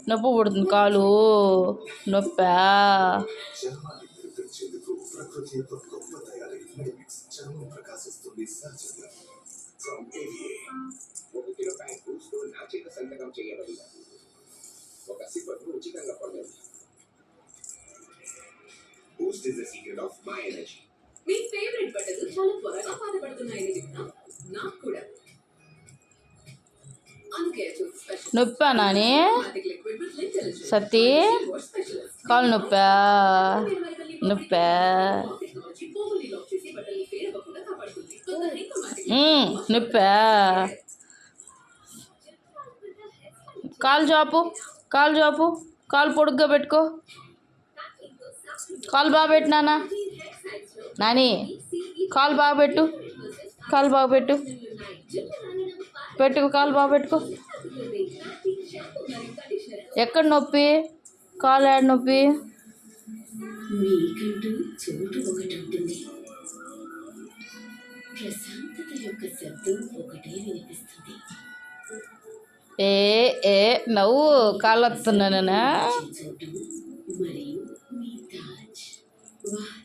నొప్పి పుడుతుంది కాలు నొప్పా మీ ఫేవరెట్ బట్టలు చాలా త్వరగా పాతబడుతున్నాయని విన్నా నాకు కూడా అందుకే నొప్పా నాని సతీ కాలు నొప్పా నొప్పా నొప్పా కాలు జాపు కాలు పొడుగ్గా పెట్టుకో కాలు బాగా పెట్టు నాని కాలు బాగా పెట్టు కాలు బాగా పెట్టుకో ఎక్కడ నొప్పి కాలు ఏడ నొప్పి మీకంటూ చోటు ఒకటి ఉంటుంది ప్రశాంతత యొక్క శబ్దం ఒకటే వినిపిస్తుంది నవ్వు కాలు వస్తున్నానా చోటు మరియు మీ తాజ్ వాహ్